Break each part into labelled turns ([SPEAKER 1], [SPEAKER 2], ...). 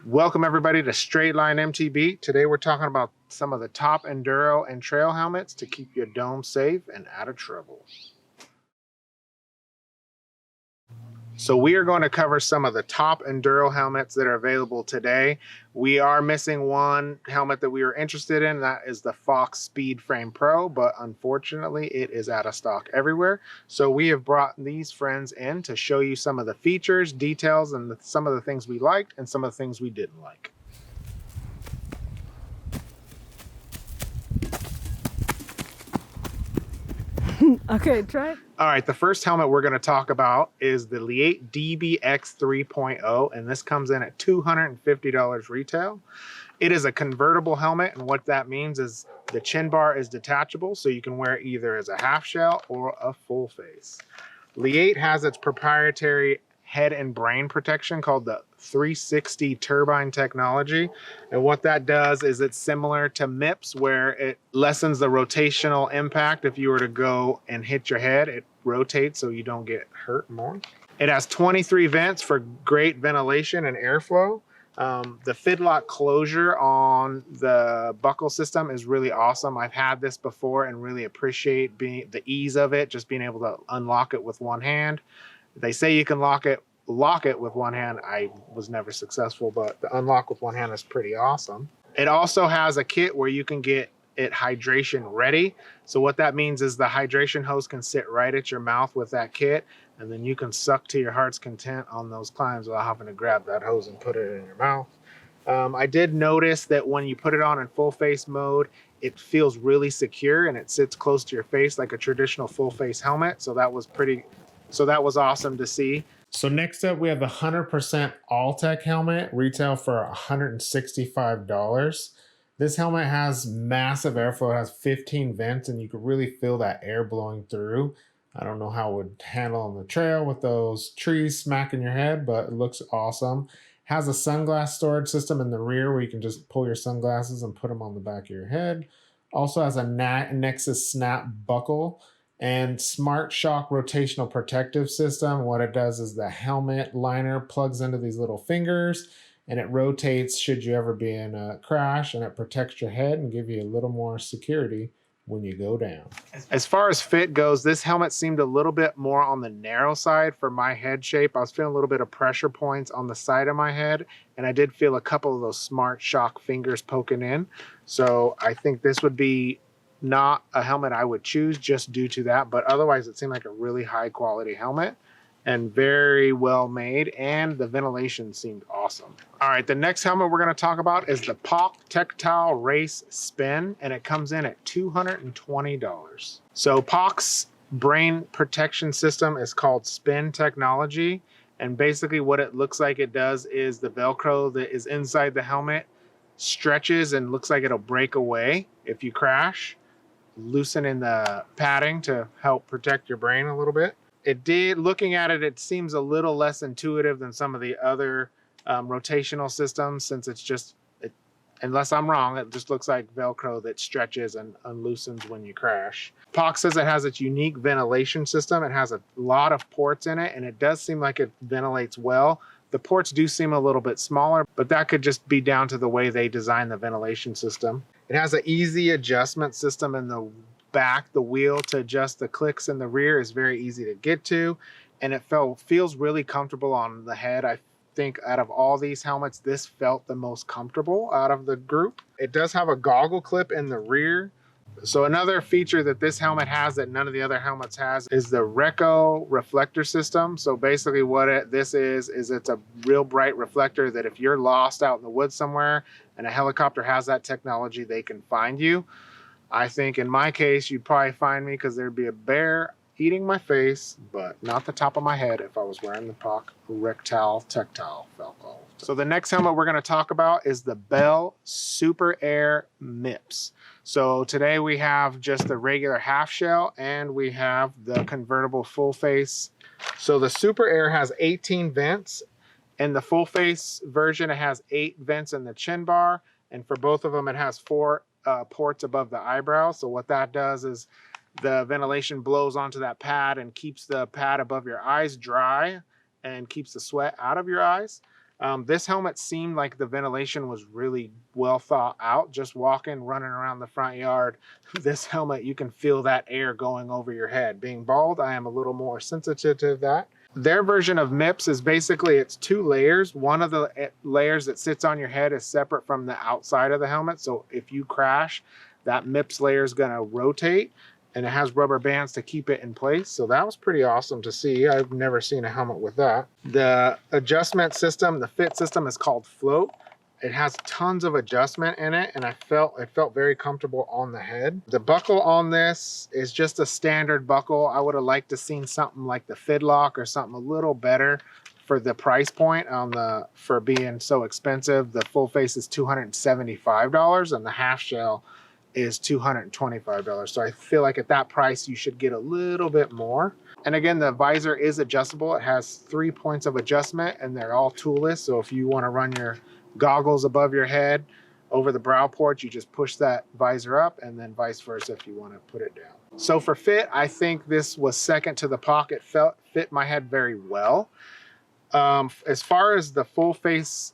[SPEAKER 1] Welcome everybody to Straight Line MTB. Today we're talking about some of the top enduro and trail helmets to keep your dome safe and out of trouble. So we are going to cover some of the top enduro helmets that are available today. We are missing one helmet that we were interested in. That is the Fox Speed Frame Pro, but unfortunately it is out of stock everywhere. So we have brought these friends in to show you some of the features, details, and some of the things we liked and some of the things we didn't like.
[SPEAKER 2] Okay, try it.
[SPEAKER 1] All right, the first helmet we're going to talk about is the Leatt DBX 3.0, and this comes in at $250 retail. It is a convertible helmet, and what that means is the chin bar is detachable, so you can wear it either as a half shell or a full face. Leatt has its proprietary head and brain protection called the 360 turbine technology. And what that does is it's similar to MIPS, where it lessens the rotational impact. If you were to go and hit your head, it rotates so you don't get hurt more. It has 23 vents for great ventilation and airflow. The Fidlock closure on the buckle system is really awesome. I've had this before and really appreciate the ease of it, just being able to unlock it with one hand. They say you can lock it with one hand. I was never successful, but the unlock with one hand is pretty awesome. It also has a kit where you can get it hydration ready. So what that means is the hydration hose can sit right at your mouth with that kit, and then you can suck to your heart's content on those climbs without having to grab that hose and put it in your mouth. I did notice that when you put it on in full face mode, it feels really secure and it sits close to your face like a traditional full face helmet. So that was awesome to see. So next up, we have the 100% Alltech helmet, retail for $165. This helmet has massive airflow. It has 15 vents, and you can really feel that air blowing through. I don't know how it would handle on the trail with those trees smacking your head, but it looks awesome. Has a sunglass storage system in the rear where you can just pull your sunglasses and put them on the back of your head. Also has a Nexus Snap buckle and Smart Shock rotational protective system. What it does is the helmet liner plugs into these little fingers and it rotates should you ever be in a crash, and it protects your head and give you a little more security when you go down. As far as fit goes, this helmet seemed a little bit more on the narrow side for my head shape. I was feeling a little bit of pressure points on the side of my head, and I did feel a couple of those Smart Shock fingers poking in. So I think this would be not a helmet I would choose just due to that, but otherwise it seemed like a really high quality helmet and very well made, and the ventilation seemed awesome. All right, the next helmet we're going to talk about is the POC Tactile Race Spin, and it comes in at $220. So POC's brain protection system is called Spin Technology, and basically what it looks like it does is the Velcro that is inside the helmet stretches and looks like it'll break away if you crash, loosening the padding to help protect your brain a little bit. Looking at it, it seems a little less intuitive than some of the other rotational systems, since unless I'm wrong, it just looks like Velcro that stretches and unloosens when you crash. POC says it has its unique ventilation system. It has a lot of ports in it, and it does seem like it ventilates well. The ports do seem a little bit smaller, but that could just be down to the way they design the ventilation system. It has an easy adjustment system in the back. The wheel to adjust the clicks in the rear is very easy to get to, and it feels really comfortable on the head. I think out of all these helmets, this felt the most comfortable out of the group. It does have a goggle clip in the rear. So another feature that this helmet has that none of the other helmets has is the Reco reflector system. So basically what this is it's a real bright reflector that if you're lost out in the woods somewhere and a helicopter has that technology, they can find you. I think in my case, you'd probably find me because there'd be a bear eating my face, but not the top of my head if I was wearing the POC Rectal Tactile Velcro. So the next helmet we're going to talk about is the Bell Super Air MIPS. So today we have just the regular half shell and we have the convertible full face. So the Super Air has 18 vents. In the full face version, it has 8 vents in the chin bar. And for both of them, it has 4 ports above the eyebrow. So what that does is the ventilation blows onto that pad and keeps the pad above your eyes dry and keeps the sweat out of your eyes. This helmet seemed like the ventilation was really well thought out. Just walking, running around the front yard, this helmet, you can feel that air going over your head. Being bald, I am a little more sensitive to that. Their version of MIPS is basically, it's 2 layers. One of the layers that sits on your head is separate from the outside of the helmet. So if you crash, that MIPS layer is going to rotate, and it has rubber bands to keep it in place. So that was pretty awesome to see. I've never seen a helmet with that. The adjustment system, the fit system, is called Float. It has tons of adjustment in it, and it felt very comfortable on the head. The buckle on this is just a standard buckle. I would have liked to seen something like the Fidlock or something a little better for the price point for being so expensive. The full face is $275, and the half shell is $225. So I feel like at that price, you should get a little bit more. And again, the visor is adjustable. It has 3 points of adjustment, and they're all toolless. So if you want to run your goggles above your head over the brow port, you just push that visor up, and then vice versa if you want to put it down. So for fit, I think this was second to the pocket. Fit my head very well. As far as the full face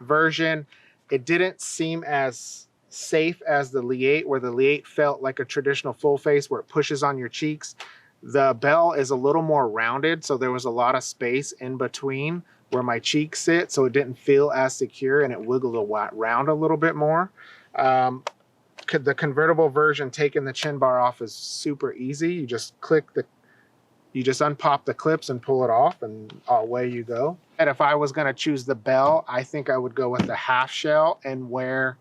[SPEAKER 1] version, it didn't seem as safe as the Lee 8, where the Lee 8 felt like a traditional full face where it pushes on your cheeks. The bell is a little more rounded, so there was a lot of space in between where my cheeks sit, so it didn't feel as secure, and it wiggled around a little bit more. The convertible version, taking the chin bar off, is super easy. You just unpop the clips and pull it off, and away you go. And if I was going to choose the bell, I think I would go with the half shell and wear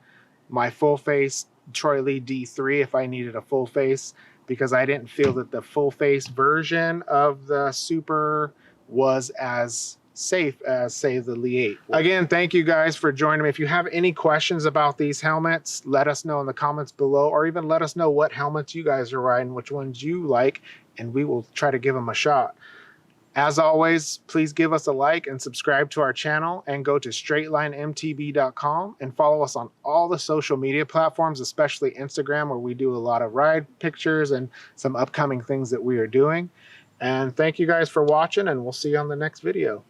[SPEAKER 1] my full face Troy Lee D3 if I needed a full face, because I didn't feel that the full face version of the Super was as safe as, say, the Lee 8. Again, thank you guys for joining me. If you have any questions about these helmets, let us know in the comments below, or even let us know what helmets you guys are riding, which ones you like, and we will try to give them a shot. As always, please give us a like and subscribe to our channel, and go to straightlinemtb.com and follow us on all the social media platforms, especially Instagram, where we do a lot of ride pictures and some upcoming things that we are doing. And thank you guys for watching, and we'll see you on the next video.